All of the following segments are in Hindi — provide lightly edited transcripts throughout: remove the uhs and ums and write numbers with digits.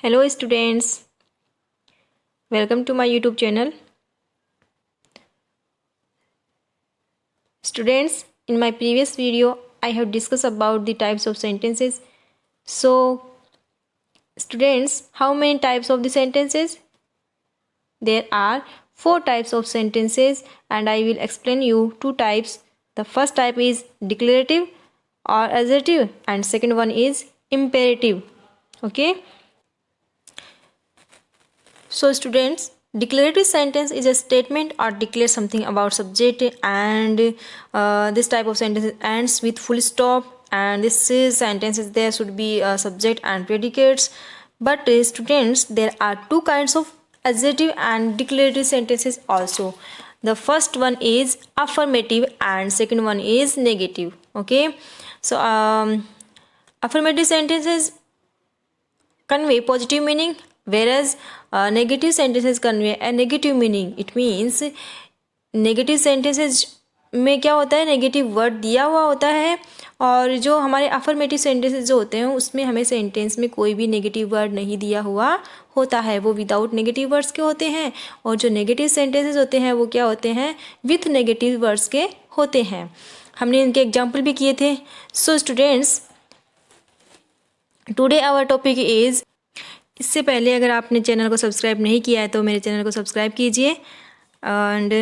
Hello students, welcome to my YouTube channel. Students, in my previous video I have discussed about the types of sentences. So students, how many types of the sentences? There are 4 types of sentences and I will explain you 2 types. The first type is declarative or assertive and second one is imperative. Okay. So students, declarative sentence is a statement or declare something about subject and this type of sentence ends with full stop and this is sentences there should be subject and predicates. But students, there are 2 kinds of assertive and declarative sentences also. The first one is affirmative and second one is negative. Okay. So affirmative sentences convey positive meaning whereas negative sentences convey a negative meaning. It means negative sentences में क्या होता है, नेगेटिव वर्ड दिया हुआ होता है और जो हमारे अफर्मेटिव सेंटेंसेस जो होते हैं उसमें हमें सेंटेंस में कोई भी नेगेटिव वर्ड नहीं दिया हुआ होता है, वो विदाउट नेगेटिव वर्ड्स के होते हैं। और जो नेगेटिव सेंटेंसेस होते हैं वो क्या होते हैं, विथ नेगेटिव वर्ड्स के होते हैं। हमने इनके एग्जाम्पल भी किए थे। So students, today our topic is, इससे पहले अगर आपने चैनल को सब्सक्राइब नहीं किया है तो मेरे चैनल को सब्सक्राइब कीजिए and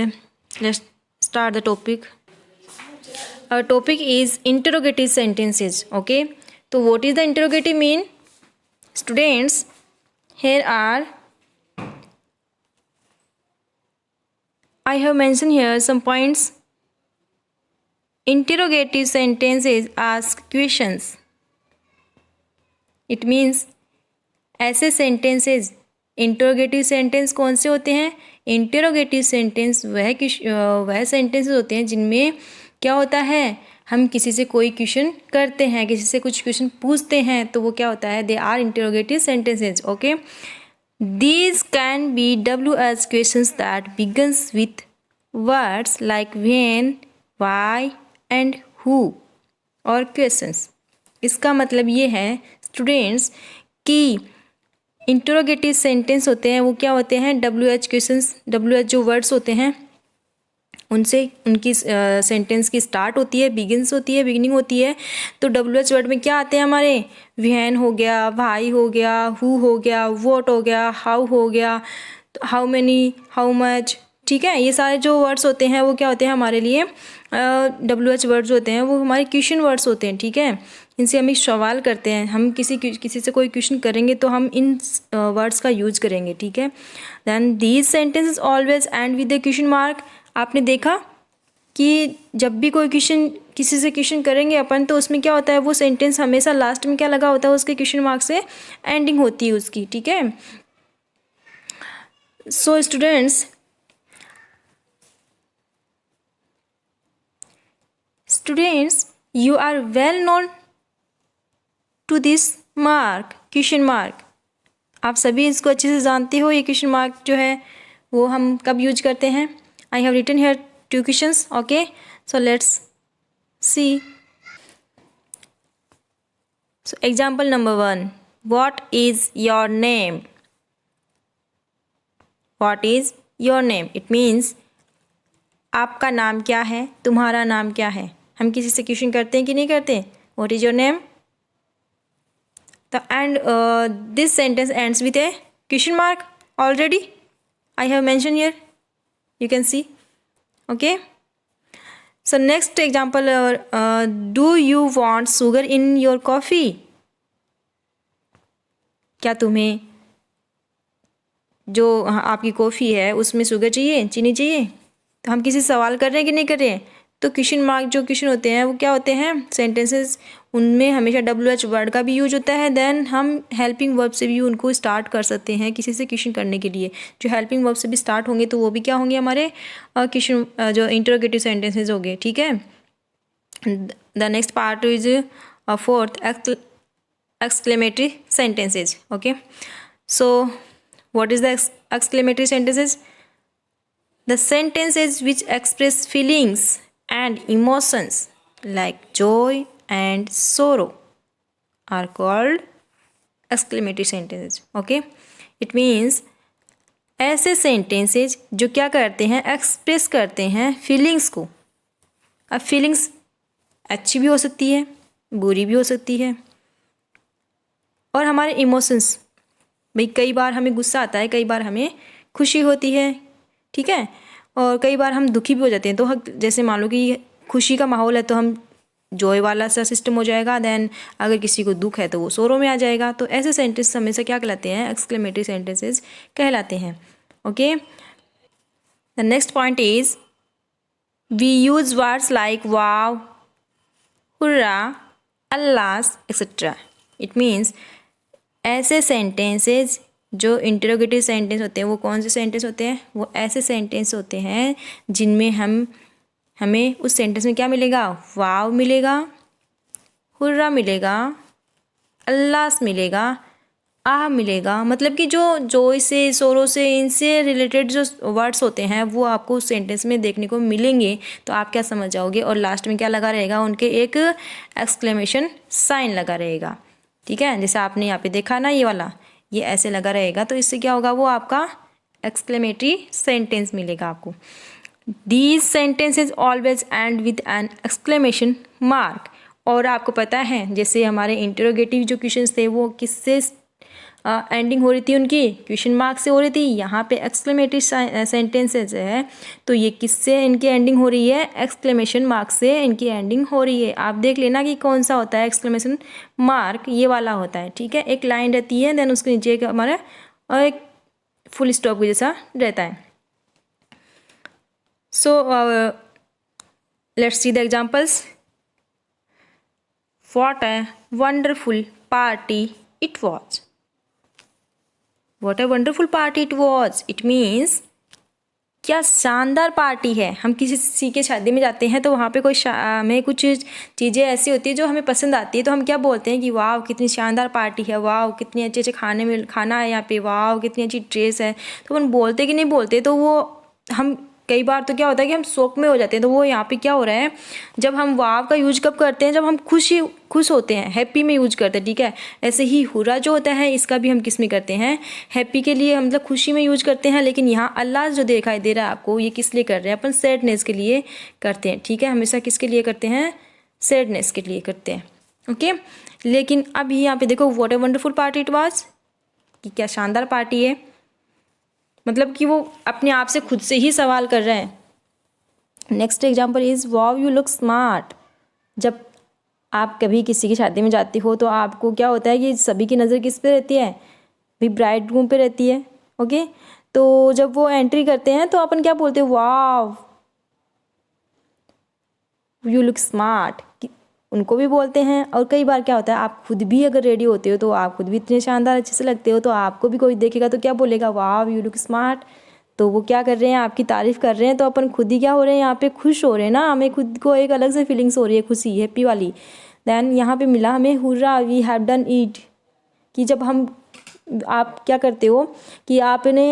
let's start the topic. Our topic is interrogative sentences. Okay, तो what is the interrogative mean? Students, here are, I have mentioned here some points. Interrogative sentences ask questions. It means ऐसे सेंटेंसेस, इंटरोगेटिव सेंटेंस कौन से होते हैं? इंटरोगेटिव सेंटेंस वह सेंटेंसेस होते हैं जिनमें क्या होता है, हम किसी से कोई क्वेश्चन करते हैं, किसी से कुछ क्वेश्चन पूछते हैं, तो वो क्या होता है, they are interrogative sentences. Okay, these can be WH questions that begins with words like when, why and who और क्वेश्चंस। इसका मतलब ये है स्टूडेंट्स कि इंटरोगेटिव सेंटेंस होते हैं वो क्या होते हैं, WH क्वेश्चंस, WH जो वर्ड्स होते हैं उनसे उनकी सेंटेंस की स्टार्ट होती है, बिगिनिंग होती है। तो WH वर्ड में क्या आते हैं हमारे, व्हेन हो गया, व्हाई हो गया, हु हो गया, व्हाट हो गया, हाउ हो गया, हाउ मेनी, हाउ मच। ठीक है, ये सारे जो वर्ड्स होते हैं वो क्या होते हैं हमारे लिए, WH वर्ड्स होते हैं, वो हमारे क्वेश्चन वर्ड्स होते हैं। ठीक है, इनसे हम एक सवाल करते हैं, हम किसी से कोई क्वेश्चन करेंगे तो हम इन वर्ड्स का यूज करेंगे। ठीक है, then these sentences always end with the question mark. आपने देखा कि जब भी कोई क्वेश्चन, किसी से क्वेश्चन करेंगे अपन, तो उसमें क्या होता है, वो सेंटेंस हमेशा लास्ट में क्या लगा होता है, उसके क्वेश्चन मार्क से एंडिंग होती है उसकी। ठीक है, so students you are well known to this mark, question mark. आप सभी इसको अच्छे से जानते हो, ये क्वेश्चन मार्क जो है वो हम कब यूज करते हैं। I have written here 2 questions. Okay, so let's see. So example number 1, what is your name? What is your name? It means आपका नाम क्या है, तुम्हारा नाम क्या है। हम किसी से क्वेश्चन करते हैं कि नहीं करते, what is your name? And this sentence ends with A question mark already I have mention here, you can see. Okay, so next example, do you want sugar in your coffee? क्या तुम्हें जो आपकी कॉफ़ी है उसमें शुगर चाहिए, चीनी चाहिए? तो हम किसी से सवाल कर रहे हैं कि नहीं कर रहे हैं, तो क्वेश्चन मार्क जो क्वेश्चन होते हैं वो क्या होते हैं, सेंटेंसेस, उनमें हमेशा WH वर्ड का भी यूज होता है। देन हम हेल्पिंग वर्ब से भी उनको स्टार्ट कर सकते हैं किसी से क्वेश्चन करने के लिए। जो हेल्पिंग वर्ब से भी स्टार्ट होंगे तो वो भी क्या होंगे, हमारे क्वेश्चन जो इंटरोगेटिव सेंटेंसेस होंगे। ठीक है, the next part is 4th, exclamatory sentences. Okay, so what is the exclamatory sentences? The sentences which express feelings and emotions like joy and sorrow are called exclamatory sentences. Okay, it means ऐसे सेंटेंसेज जो क्या करते हैं, एक्सप्रेस करते हैं फीलिंग्स को। अब फीलिंग्स अच्छी भी हो सकती है, बुरी भी हो सकती है, और हमारे इमोशंस, भाई कई बार हमें गुस्सा आता है, कई बार हमें खुशी होती है, ठीक है, और कई बार हम दुखी भी हो जाते हैं। तो जैसे मान लो कि खुशी का माहौल है तो हम जॉय वाला सा सिस्टम हो जाएगा, देन अगर किसी को दुख है तो वो शोरों में आ जाएगा। तो ऐसे सेंटेंस हमेशा क्या कहलाते हैं, एक्सक्लेमेटरी सेंटेंसेस कहलाते हैं। Okay, the next point is we use words like wow, hurrah, alas etcetera. It means ऐसे सेंटेंसेस जो इंटरोगेटिव सेंटेंस होते हैं, वो कौन से सेंटेंस होते हैं, वो ऐसे सेंटेंस होते हैं जिनमें हमें उस सेंटेंस में क्या मिलेगा, वाव मिलेगा, हुर्रा मिलेगा, अल्लास मिलेगा, आह मिलेगा। मतलब कि जो से, शोरों से, इनसे रिलेटेड जो वर्ड्स होते हैं वो आपको उस सेंटेंस में देखने को मिलेंगे। तो आप क्या समझ जाओगे, और लास्ट में क्या लगा रहेगा, उनके एक एक्सक्लेमेशन साइन लगा रहेगा। ठीक है, जैसे आपने यहाँ पे देखा ना, ये वाला, ये ऐसे लगा रहेगा, तो इससे क्या होगा, वो आपका एक्सक्लेमेटरी सेंटेंस मिलेगा आपको। These sentences always end with an exclamation mark. और आपको पता है जैसे हमारे इंटरोगेटिव जो क्वेश्चंस थे वो किससे एंडिंग हो रही थी, उनकी क्वेश्चन मार्क से हो रही थी। यहाँ पे एक्सक्लेमेटरी सेंटेंसेज है तो ये किससे इनकी एंडिंग हो रही है, एक्सक्लेमेशन मार्क से इनकी एंडिंग हो रही है। आप देख लेना कि कौन सा होता है एक्सक्लेमेशन मार्क, ये वाला होता है। ठीक है, एक लाइन रहती है, देन उसके नीचे एक हमारा एक फुल स्टॉप जैसा रहता है। सो let's see the examples. What a wonderful party it was. What a wonderful party it was. It means क्या शानदार पार्टी है। हम किसी के शादी में जाते हैं तो वहाँ पे हमें कुछ चीज़ें ऐसी होती है जो हमें पसंद आती है, तो हम क्या बोलते हैं कि वाह कितनी शानदार पार्टी है, वाह कितनी अच्छे अच्छे खाना है यहाँ पे, वाह कितनी अच्छी ड्रेस है। तो हम बोलते कि नहीं बोलते, तो वो हम कई बार तो क्या होता है कि हम शौक में हो जाते हैं। तो वो यहाँ पे क्या हो रहा है, जब हम वाव का यूज कब करते हैं, जब हम खुश होते हैं, हैप्पी में यूज करते हैं। ठीक है, ऐसे ही हुरा जो होता है इसका भी हम किस में करते हैं, हैप्पी के लिए, मतलब खुशी में यूज करते हैं। लेकिन यहाँ अल्लाह जो दिखाई दे रहा है आपको, ये किस लिए कर रहे हैं, अपन सैडनेस के लिए करते हैं। ठीक है, हमेशा किसके लिए करते हैं, सैडनेस के लिए करते हैं। ओके, लेकिन अब यहाँ पे देखो, what a wonderful party it was, कि क्या शानदार पार्टी है, मतलब कि वो अपने आप से खुद से ही सवाल कर रहे हैं। Next example is wow you look smart. जब आप कभी किसी की शादी में जाते हो तो आपको क्या होता है कि सभी की नज़र किस पे रहती है, भी ब्राइड ग्रूम पे रहती है। ओके, तो जब वो एंट्री करते हैं तो अपन क्या बोलते हैं, वाव यू लुक स्मार्ट, उनको भी बोलते हैं। और कई बार क्या होता है, आप खुद भी अगर रेडी होते हो तो आप खुद भी इतने शानदार अच्छे से लगते हो, तो आपको भी कोई देखेगा तो क्या बोलेगा, वाव यू लुक स्मार्ट। तो वो क्या कर रहे हैं, आपकी तारीफ कर रहे हैं, तो अपन खुद ही क्या हो रहे हैं, यहाँ पे खुश हो रहे हैं ना, हमें खुद को एक अलग से फीलिंग्स हो रही है, खुशी, हैप्पी वाली। देन यहाँ पे मिला हमें hurrah we have done it, कि जब आप क्या करते हो कि आपने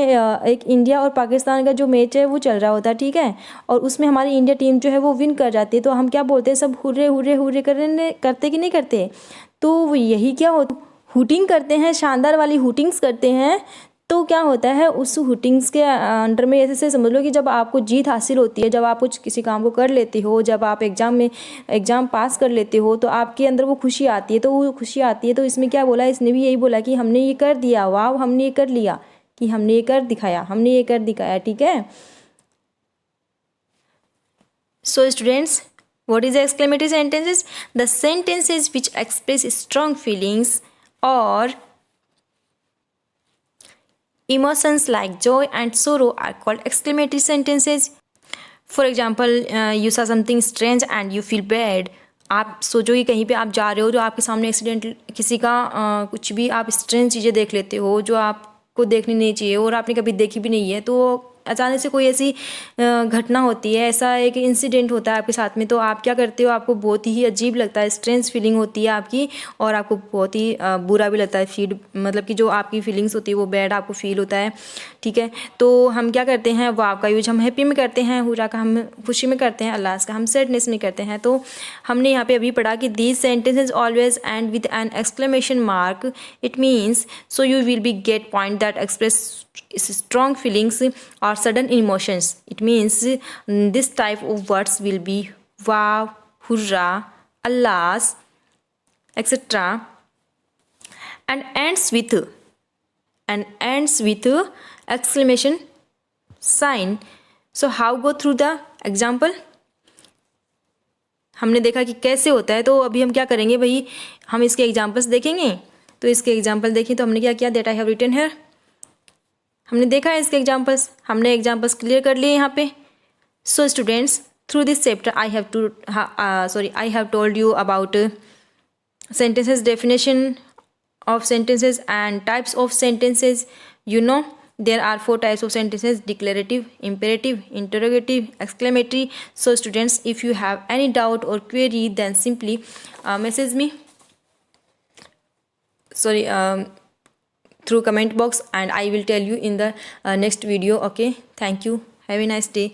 एक इंडिया और पाकिस्तान का जो मैच है वो चल रहा होता है। ठीक है, और उसमें हमारी इंडिया टीम जो है वो विन कर जाती है, तो हम क्या बोलते हैं, सब हुर्रे हुर्रे हुर्रे करते कि नहीं करते। तो यही क्या होता, हुटिंग करते हैं, शानदार वाली हुटिंग्स करते हैं। तो क्या होता है, उस हुटिंग्स के अंडर में ऐसे समझ लो कि जब आपको जीत हासिल होती है, जब आप कुछ किसी काम को कर लेते हो, जब आप एग्ज़ाम पास कर लेते हो, तो आपके अंदर वो खुशी आती है। तो वो खुशी आती है, तो इसमें क्या बोला, इसने भी यही बोला कि हमने ये कर दिया, वाह हमने ये कर लिया, कि हमने ये कर दिखाया, हमने ये कर दिखाया। ठीक है, so students, what is the exclamatory sentences? The sentences which express strong feelings or emotions like joy and sorrow are called exclamatory sentences. For example, you saw something strange and you feel bad. आप सोचो कि कहीं पे आप जा रहे हो तो आपके सामने एक्सीडेंट किसी का कुछ भी आप स्ट्रेंज चीज़ें देख लेते हो जो आपको देखनी नहीं चाहिए और आपने कभी देखी भी नहीं है, तो अचानक से कोई ऐसी घटना होती है, ऐसा एक इंसिडेंट होता है आपके साथ में, तो आप क्या करते हो, आपको बहुत ही अजीब लगता है, स्ट्रेंज फीलिंग होती है आपकी, और आपको बहुत ही बुरा भी लगता है, मतलब कि जो आपकी फीलिंग्स होती है वो बैड आपको फील होता है, ठीक है। तो हम क्या करते हैं, वाव का यूज हम हैप्पी में करते हैं, हुर्रा का हम खुशी में करते हैं, अल्लाह का हम सैडनेस में करते हैं। तो हमने यहाँ पे अभी पढ़ा कि these sentences always end with an exclamation mark, it means so you will be get point that express strong feelings or sudden emotions. It means this type of words will be wow, hurrah, allahs, etc. and ends with exclamation sign. So how go through the example? हमने देखा कि कैसे होता है, तो अभी हम क्या करेंगे भाई, हम इसके एग्जाम्पल्स देखेंगे। तो इसके एग्जाम्पल देखें तो हमने क्या किया, that I have written here, हमने देखा है इसके एग्जाम्पल्स, हमने एग्जाम्पल्स क्लियर कर लिए यहाँ पे। So students, through this chapter I have told you about sentences, definition of sentences and types of sentences. You know there are 4 types of sentences: declarative, imperative, interrogative, exclamatory. So students, if you have any doubt or query, then simply message me through comment box, and I will tell you in the next video. Okay, thank you, have a nice day.